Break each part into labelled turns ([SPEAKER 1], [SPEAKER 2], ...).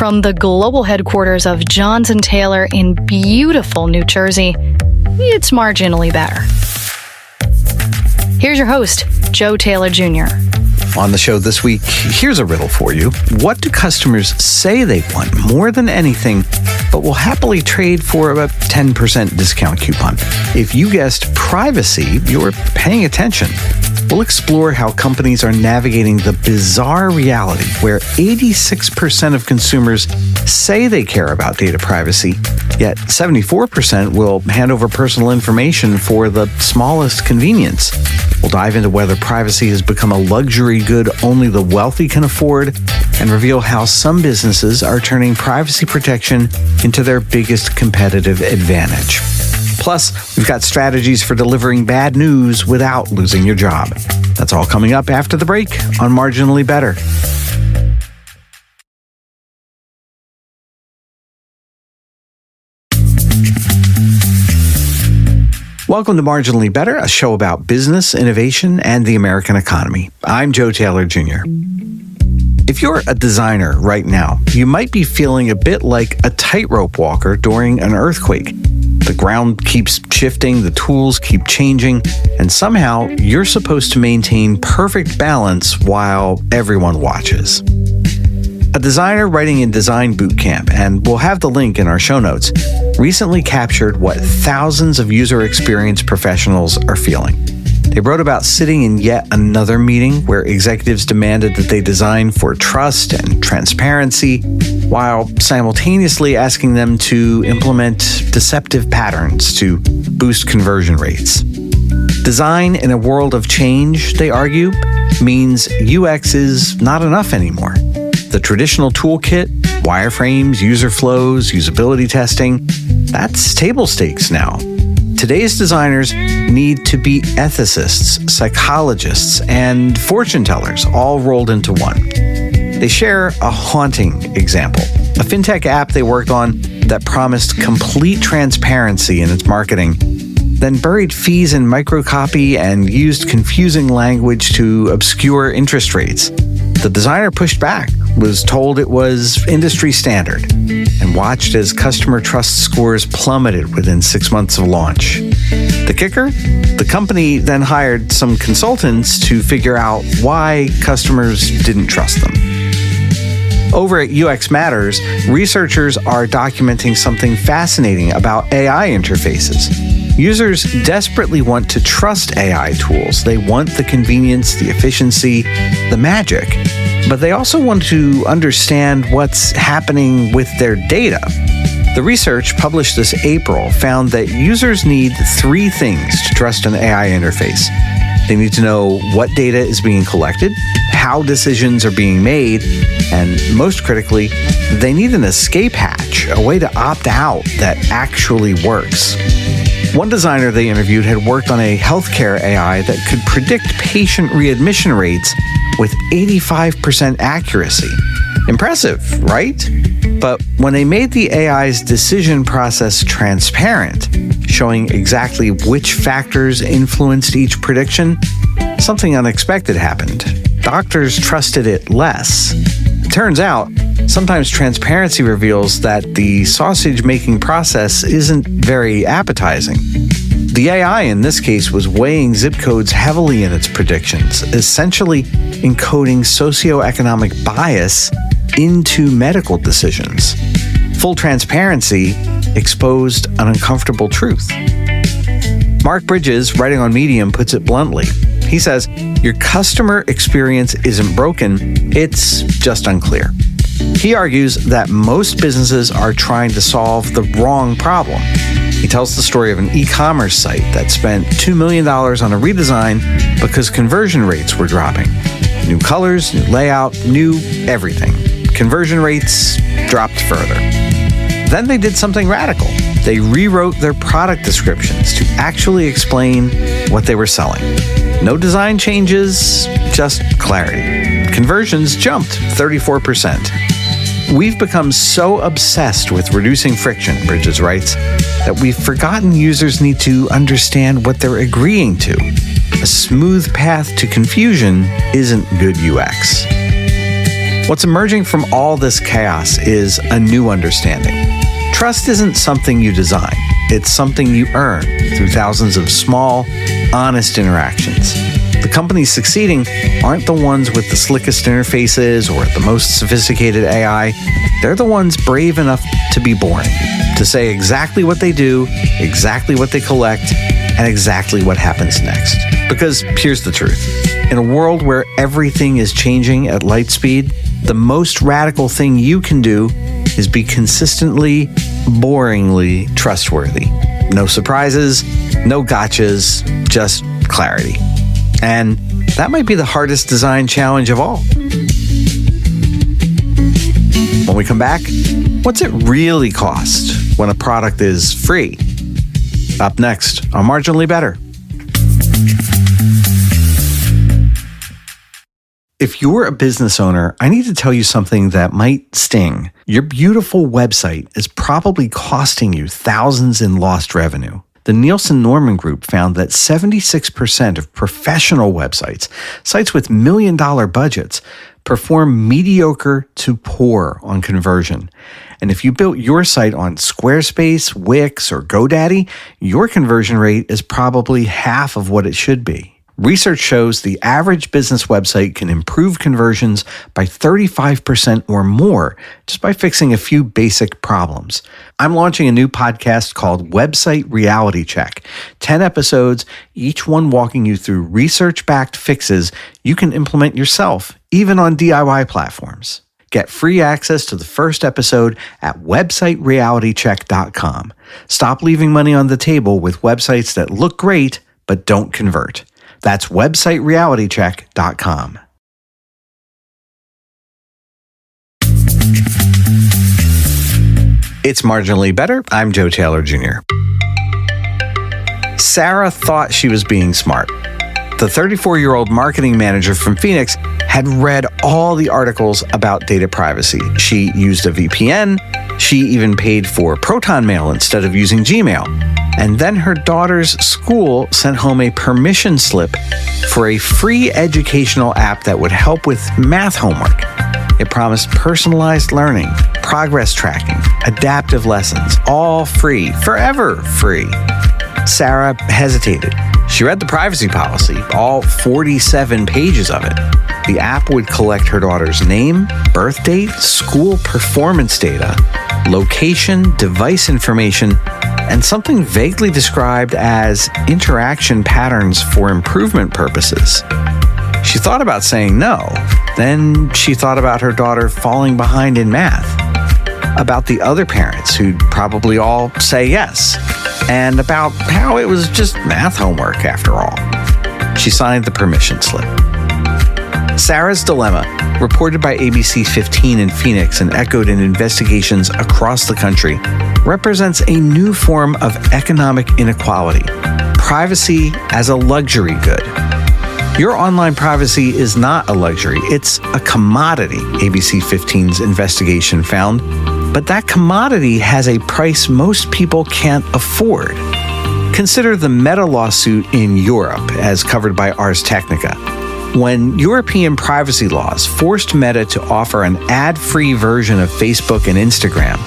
[SPEAKER 1] From the global headquarters of Johnson Taylor in beautiful New Jersey, it's marginally better. Here's your host, Joe Taylor Jr.
[SPEAKER 2] On the show this week, here's a riddle for you. What do customers say they want more than anything, but will happily trade for a 10% discount coupon? If you guessed privacy, you're paying attention. We'll explore how companies are navigating the bizarre reality where 86% of consumers say they care about data privacy, yet 74% will hand over personal information for the smallest convenience. We'll dive into whether privacy has become a luxury good only the wealthy can afford, and reveal how some businesses are turning privacy protection into their biggest competitive advantage. Plus, we've got strategies for delivering bad news without losing your job. That's all coming up after the break on Marginally Better. Welcome to Marginally Better, a show about business, innovation, and the American economy. I'm Joe Taylor Jr. If you're a designer right now, you might be feeling a bit like a tightrope walker during an earthquake. The ground keeps shifting, the tools keep changing, and somehow you're supposed to maintain perfect balance while everyone watches. A designer writing in Design Bootcamp, and we'll have the link in our show notes, recently captured what thousands of user experience professionals are feeling. They wrote about sitting in yet another meeting where executives demanded that they design for trust and transparency, while simultaneously asking them to implement deceptive patterns to boost conversion rates. Design in a world of change, they argue, means UX is not enough anymore. The traditional toolkit, wireframes, user flows, usability testing, that's table stakes now. Today's designers need to be ethicists, psychologists, and fortune tellers all rolled into one. They share a haunting example, a fintech app they worked on that promised complete transparency in its marketing, then buried fees in microcopy and used confusing language to obscure interest rates. The designer pushed back, was told it was industry standard, and watched as customer trust scores plummeted within 6 months of launch. The kicker? The company then hired some consultants to figure out why customers didn't trust them. Over at UX Matters, researchers are documenting something fascinating about AI interfaces. Users desperately want to trust AI tools. They want the convenience, the efficiency, the magic. But they also want to understand what's happening with their data. The research published this April found that users need 3 things to trust an AI interface. They need to know what data is being collected, how decisions are being made, and most critically, they need an escape hatch, a way to opt out that actually works. One designer they interviewed had worked on a healthcare AI that could predict patient readmission rates with 85% accuracy. Impressive, right? But when they made the AI's decision process transparent, showing exactly which factors influenced each prediction, something unexpected happened. Doctors trusted it less. It turns out, sometimes transparency reveals that the sausage-making process isn't very appetizing. The AI in this case was weighing zip codes heavily in its predictions, essentially encoding socioeconomic bias into medical decisions. Full transparency exposed an uncomfortable truth. Mark Bridges, writing on Medium, puts it bluntly. He says, "Your customer experience isn't broken, it's just unclear." He argues that most businesses are trying to solve the wrong problem. He tells the story of an e-commerce site that spent $2 million on a redesign because conversion rates were dropping. New colors, new layout, new everything. Conversion rates dropped further. Then they did something radical. They rewrote their product descriptions to actually explain what they were selling. No design changes, just clarity. Conversions jumped 34%. We've become so obsessed with reducing friction, Bridges writes, that we've forgotten users need to understand what they're agreeing to. A smooth path to confusion isn't good UX. What's emerging from all this chaos is a new understanding. Trust isn't something you design. It's something you earn through thousands of small, honest interactions. The companies succeeding aren't the ones with the slickest interfaces or the most sophisticated AI. They're the ones brave enough to be boring, to say exactly what they do, exactly what they collect, and exactly what happens next. Because here's the truth. In a world where everything is changing at light speed, the most radical thing you can do is be consistently, boringly trustworthy. No surprises, no gotchas, just clarity. And that might be the hardest design challenge of all. When we come back, what's it really cost when a product is free? Up next on Marginally Better. If you're a business owner, I need to tell you something that might sting. Your beautiful website is probably costing you thousands in lost revenue. The Nielsen-Norman Group found that 76% of professional websites, sites with million-dollar budgets, perform mediocre to poor on conversion. And if you built your site on Squarespace, Wix, or GoDaddy, your conversion rate is probably half of what it should be. Research shows the average business website can improve conversions by 35% or more just by fixing a few basic problems. I'm launching a new podcast called Website Reality Check. 10 episodes, each one walking you through research-backed fixes you can implement yourself, even on DIY platforms. Get free access to the first episode at websiterealitycheck.com. Stop leaving money on the table with websites that look great but don't convert. That's websiterealitycheck.com. It's Marginally Better. I'm Joe Taylor Jr. Sarah thought she was being smart. The 34-year-old marketing manager from Phoenix had read all the articles about data privacy. She used a VPN. She even paid for Proton Mail instead of using Gmail. And then her daughter's school sent home a permission slip for a free educational app that would help with math homework. It promised personalized learning, progress tracking, adaptive lessons, all free, forever free. Sarah hesitated. She read the privacy policy, all 47 pages of it. The app would collect her daughter's name, birth date, school performance data, location, device information, and something vaguely described as interaction patterns for improvement purposes. She thought about saying no. Then she thought about her daughter falling behind in math, about the other parents who'd probably all say yes, and about how it was just math homework after all. She signed the permission slip. Sarah's dilemma, reported by ABC 15 in Phoenix and echoed in investigations across the country, represents a new form of economic inequality, privacy as a luxury good. Your online privacy is not a luxury, it's a commodity, ABC 15's investigation found. But that commodity has a price most people can't afford. Consider the Meta lawsuit in Europe, as covered by Ars Technica. When European privacy laws forced Meta to offer an ad-free version of Facebook and Instagram,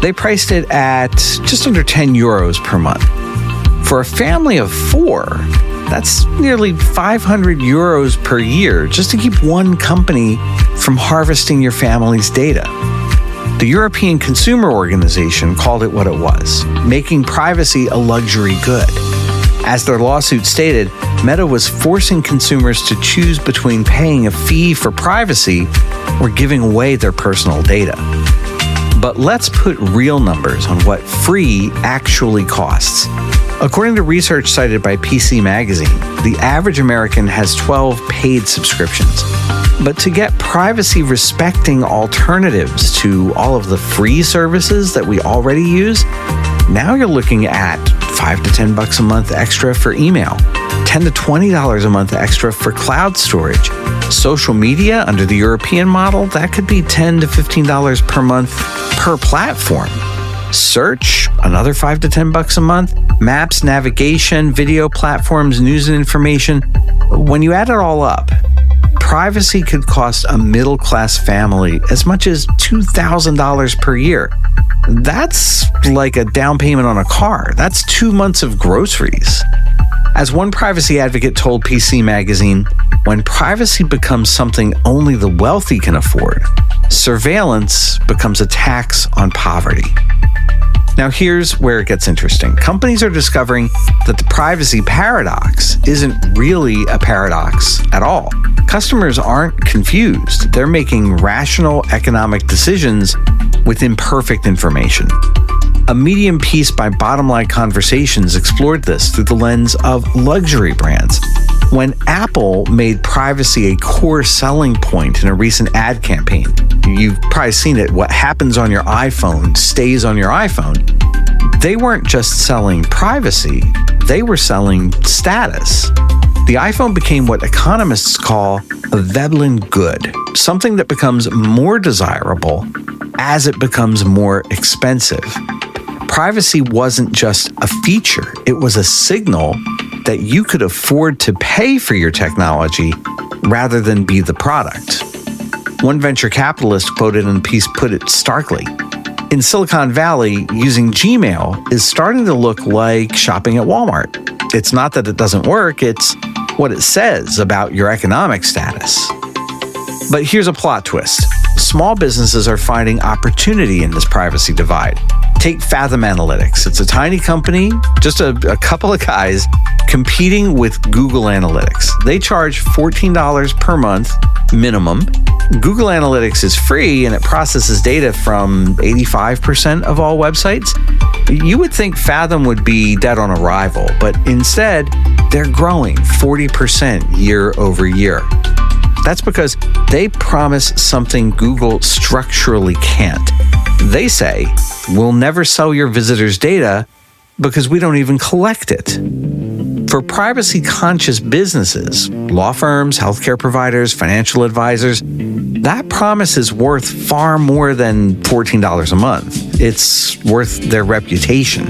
[SPEAKER 2] they priced it at just under 10 euros per month. For a family of 4, that's nearly 500 euros per year just to keep one company from harvesting your family's data. The European Consumer Organization called it what it was, making privacy a luxury good. As their lawsuit stated, Meta was forcing consumers to choose between paying a fee for privacy or giving away their personal data. But let's put real numbers on what free actually costs. According to research cited by PC Magazine, the average American has 12 paid subscriptions. But to get privacy-respecting alternatives to all of the free services that we already use, now you're looking at $5 to $10 a month extra for email, $10 to $20 a month extra for cloud storage. Social media under the European model, that could be $10 to $15 per month per platform. Search, another $5 to $10 a month. Maps, navigation, video platforms, news and information. When you add it all up, privacy could cost a middle-class family as much as $2,000 per year. That's like a down payment on a car. That's 2 months of groceries. As one privacy advocate told PC Magazine, when privacy becomes something only the wealthy can afford, surveillance becomes a tax on poverty. Now here's where it gets interesting. Companies are discovering that the privacy paradox isn't really a paradox at all. Customers aren't confused. They're making rational economic decisions with imperfect information. A Medium piece by Bottom Line Conversations explored this through the lens of luxury brands. When Apple made privacy a core selling point in a recent ad campaign, you've probably seen it, what happens on your iPhone stays on your iPhone. They weren't just selling privacy, they were selling status. The iPhone became what economists call a Veblen good, something that becomes more desirable as it becomes more expensive. Privacy wasn't just a feature, it was a signal that you could afford to pay for your technology rather than be the product. One venture capitalist quoted in the piece put it starkly. In Silicon Valley, using Gmail is starting to look like shopping at Walmart. It's not that it doesn't work, it's what it says about your economic status. But here's a plot twist. Small businesses are finding opportunity in this privacy divide. Take Fathom Analytics. It's a tiny company, just a couple of guys competing with Google Analytics. They charge $14 per month minimum. Google Analytics is free and it processes data from 85% of all websites. You would think Fathom would be dead on arrival, but instead, they're growing 40% year over year. That's because they promise something Google structurally can't. They say, we'll never sell your visitors' data because we don't even collect it. For privacy-conscious businesses, law firms, healthcare providers, financial advisors, that promise is worth far more than $14 a month. It's worth their reputation.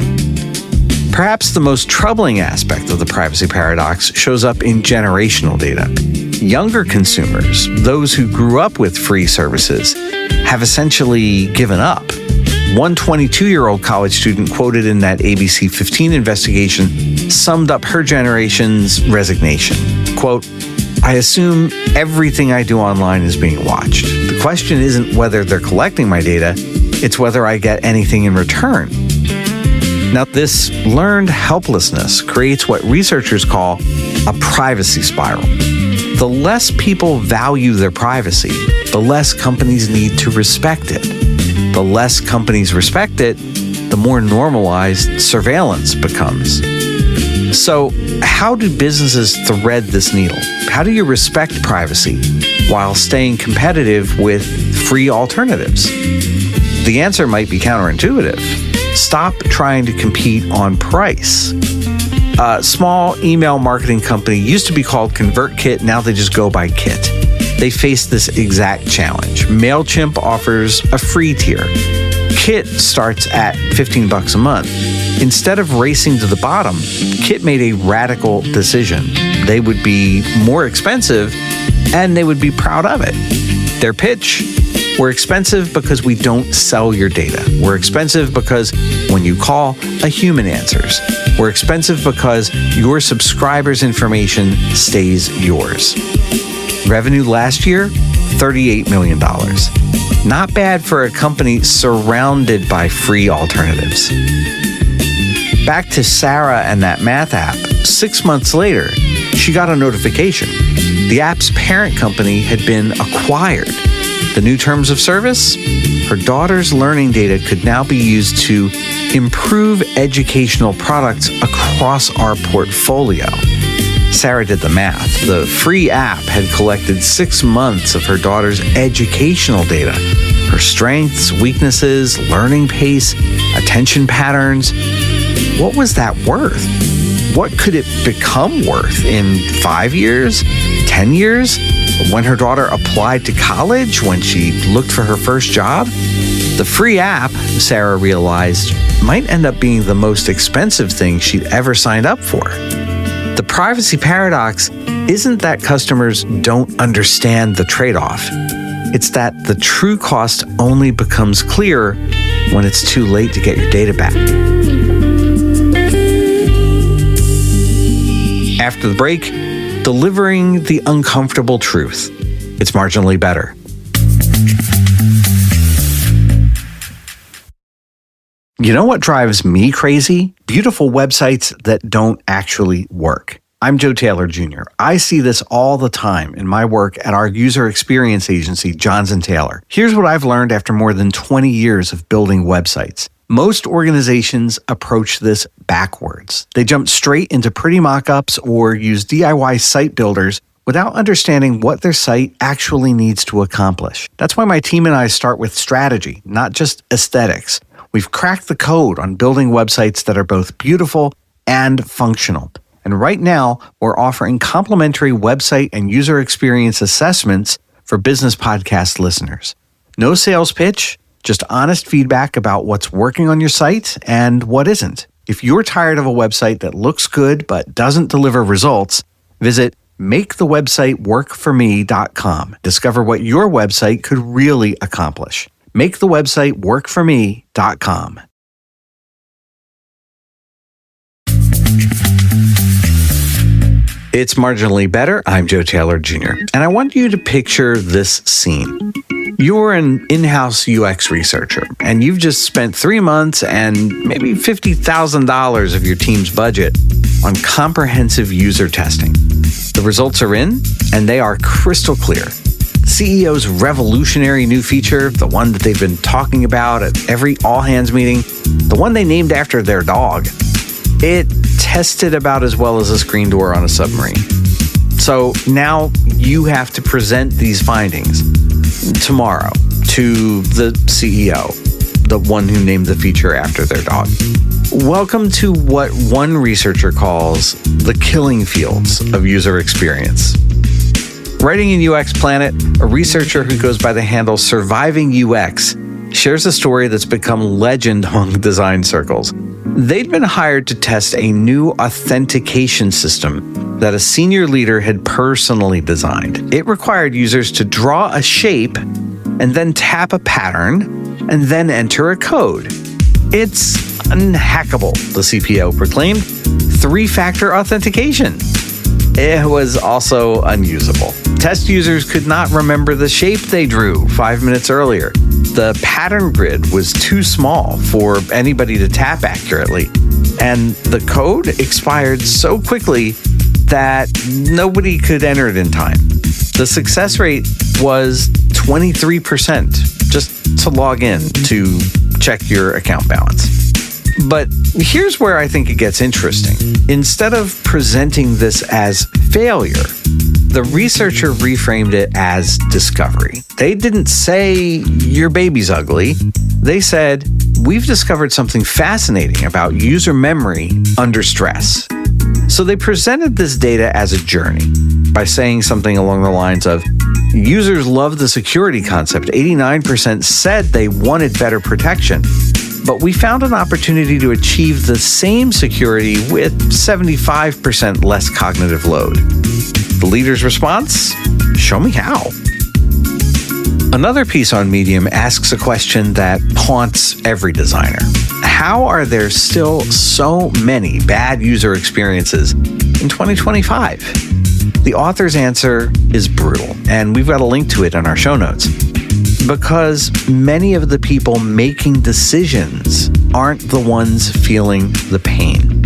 [SPEAKER 2] Perhaps the most troubling aspect of the privacy paradox shows up in generational data. Younger consumers, those who grew up with free services, have essentially given up. One 22-year-old college student quoted in that ABC 15 investigation summed up her generation's resignation. Quote, I assume everything I do online is being watched. The question isn't whether they're collecting my data, it's whether I get anything in return. Now, this learned helplessness creates what researchers call a privacy spiral. The less people value their privacy, the less companies need to respect it. The less companies respect it, the more normalized surveillance becomes. So, how do businesses thread this needle? How do you respect privacy while staying competitive with free alternatives? The answer might be counterintuitive. Stop trying to compete on price. A small email marketing company used to be called ConvertKit, now they just go by Kit. They face this exact challenge. MailChimp offers a free tier. Kit starts at $15 a month. Instead of racing to the bottom, Kit made a radical decision. They would be more expensive and they would be proud of it. Their pitch: we're expensive because we don't sell your data. We're expensive because when you call, a human answers. We're expensive because your subscribers' information stays yours. Revenue last year, $38 million. Not bad for a company surrounded by free alternatives. Back to Sarah and that math app. 6 months later, she got a notification. The app's parent company had been acquired. The new terms of service? Her daughter's learning data could now be used to improve educational products across our portfolio. Sarah did the math. The free app had collected 6 months of her daughter's educational data, her strengths, weaknesses, learning pace, attention patterns. What was that worth? What could it become worth in 5 years, 10 years? When her daughter applied to college, when she looked for her first job? The free app, Sarah realized, might end up being the most expensive thing she'd ever signed up for. The privacy paradox isn't that customers don't understand the trade-off. It's that the true cost only becomes clear when it's too late to get your data back. After the break, delivering the uncomfortable truth. It's marginally better. You know what drives me crazy? Beautiful websites that don't actually work. I'm Joe Taylor Jr. I see this all the time in my work at our user experience agency, Johns & Taylor. Here's what I've learned after more than 20 years of building websites. Most organizations approach this backwards. They jump straight into pretty mock-ups or use DIY site builders without understanding what their site actually needs to accomplish. That's why my team and I start with strategy, not just aesthetics. We've cracked the code on building websites that are both beautiful and functional. And right now, we're offering complimentary website and user experience assessments for business podcast listeners. No sales pitch, just honest feedback about what's working on your site and what isn't. If you're tired of a website that looks good but doesn't deliver results, visit MakeTheWebsiteWorkForMe.com. Discover what your website could really accomplish. MakeTheWebsiteWorkForMe.com. It's Marginally Better. I'm Joe Taylor Jr. And I want you to picture this scene. You're an in-house UX researcher, and you've just spent 3 months and maybe $50,000 of your team's budget on comprehensive user testing. The results are in, and they are crystal clear. The CEO's revolutionary new feature, the one that they've been talking about at every all-hands meeting, the one they named after their dog, it tested about as well as a screen door on a submarine. So now you have to present these findings tomorrow to the CEO, the one who named the feature after their dog. Welcome to what one researcher calls the killing fields of user experience. Writing in UX Planet, a researcher who goes by the handle Surviving UX shares a story that's become legend among design circles. They'd been hired to test a new authentication system that a senior leader had personally designed. It required users to draw a shape and then tap a pattern and then enter a code. It's unhackable, the CPO proclaimed. 3-factor authentication. It was also unusable. Test users could not remember the shape they drew 5 minutes earlier. The pattern grid was too small for anybody to tap accurately, and the code expired so quickly that nobody could enter it in time. The success rate was 23% just to log in to check your account balance. But here's where I think it gets interesting. Instead of presenting this as failure, the researcher reframed it as discovery. They didn't say, your baby's ugly. They said, we've discovered something fascinating about user memory under stress. So they presented this data as a journey by saying something along the lines of, users love the security concept. 89% said they wanted better protection. But we found an opportunity to achieve the same security with 75% less cognitive load. The leader's response? Show me how. Another piece on Medium asks a question that haunts every designer. How are there still so many bad user experiences in 2025? The author's answer is brutal, and we've got a link to it in our show notes. Because many of the people making decisions aren't the ones feeling the pain.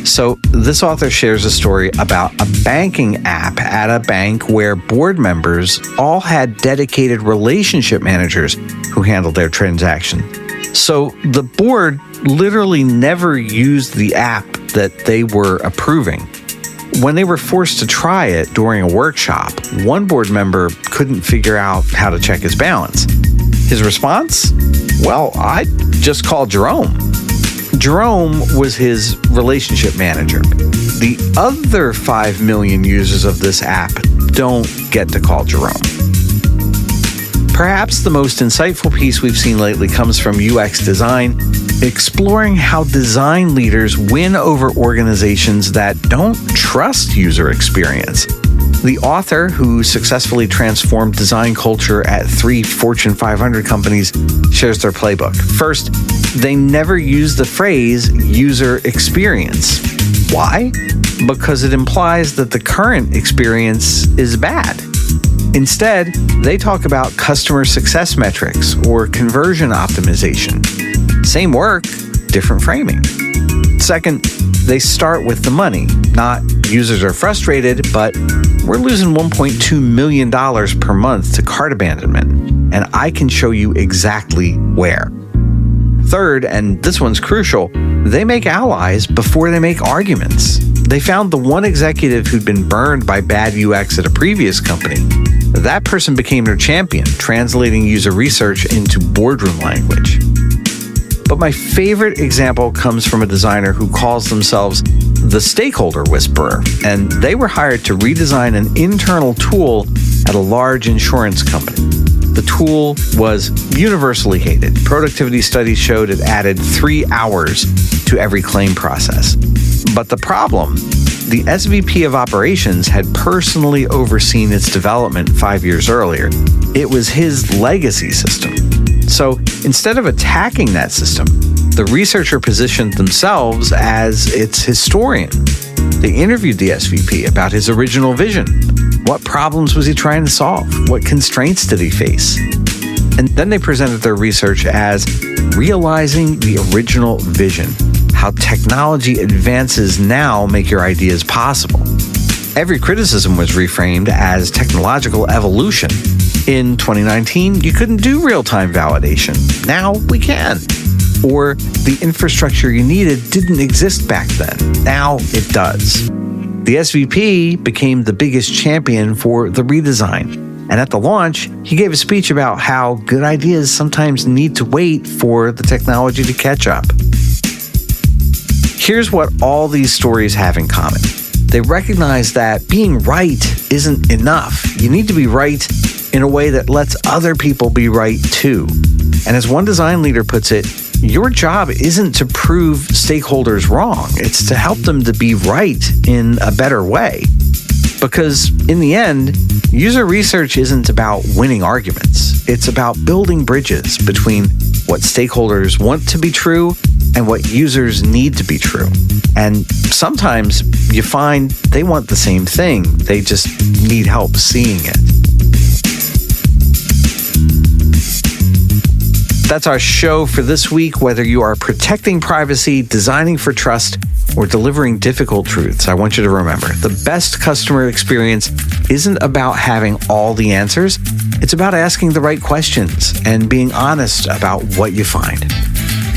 [SPEAKER 2] So this author shares a story about a banking app at a bank where board members all had dedicated relationship managers who handled their transaction. So the board literally never used the app that they were approving. When they were forced to try it during a workshop, one board member couldn't figure out how to check his balance. His response? Well, I just called Jerome. Jerome was his relationship manager. The other 5 million users of this app don't get to call Jerome. Perhaps the most insightful piece we've seen lately comes from UX Design, exploring how design leaders win over organizations that don't trust user experience. The author, who successfully transformed design culture at 3 Fortune 500 companies, shares their playbook. First, they never use the phrase user experience. Why? Because it implies that the current experience is bad. Instead, they talk about customer success metrics or conversion optimization. Same work, different framing. Second, they start with the money, not users are frustrated, but we're losing $1.2 million per month to cart abandonment, and I can show you exactly where. Third, and this one's crucial, they make allies before they make arguments. They found the one executive who'd been burned by bad UX at a previous company. That person became their champion, translating user research into boardroom language. But my favorite example comes from a designer who calls themselves the stakeholder whisperer, and they were hired to redesign an internal tool at a large insurance company. The tool was universally hated. Productivity studies showed it added 3 hours to every claim process. But the problem, the SVP of operations had personally overseen its development 5 years earlier. It was his legacy system. So instead of attacking that system, the researcher positioned themselves as its historian. They interviewed the SVP about his original vision. What problems was he trying to solve? What constraints did he face? And then they presented their research as realizing the original vision, how technology advances now make your ideas possible. Every criticism was reframed as technological evolution. In 2019, you couldn't do real-time validation. Now we can. Or the infrastructure you needed didn't exist back then. Now it does. The SVP became the biggest champion for the redesign. And at the launch, he gave a speech about how good ideas sometimes need to wait for the technology to catch up. Here's what all these stories have in common. They recognize that being right isn't enough. You need to be right in a way that lets other people be right too. And as one design leader puts it, your job isn't to prove stakeholders wrong. It's to help them to be right in a better way. Because in the end, user research isn't about winning arguments. It's about building bridges between what stakeholders want to be true and what users need to be true. And sometimes you find they want the same thing. They just need help seeing it. That's our show for this week. Whether you are protecting privacy, designing for trust, or delivering difficult truths, I want you to remember, the best customer experience isn't about having all the answers. It's about asking the right questions and being honest about what you find.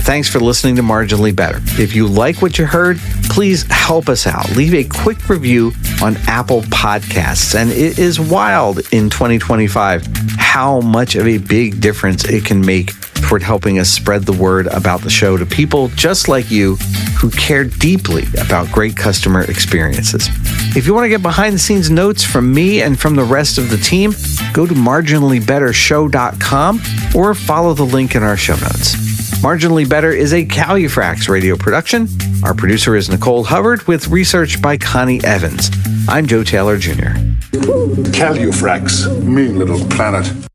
[SPEAKER 2] Thanks for listening to Marginally Better. If you like what you heard, please help us out. Leave a quick review on Apple Podcasts. And it is wild in 2025 how much of a big difference it can make toward helping us spread the word about the show to people just like you who care deeply about great customer experiences. If you want to get behind the scenes notes from me and from the rest of the team, go to marginallybettershow.com or follow the link in our show notes. Marginally Better is a Calufrax radio production. Our producer is Nicole Hubbard with research by Connie Evans. I'm Joe Taylor Jr.
[SPEAKER 3] Calufrax, mean little planet.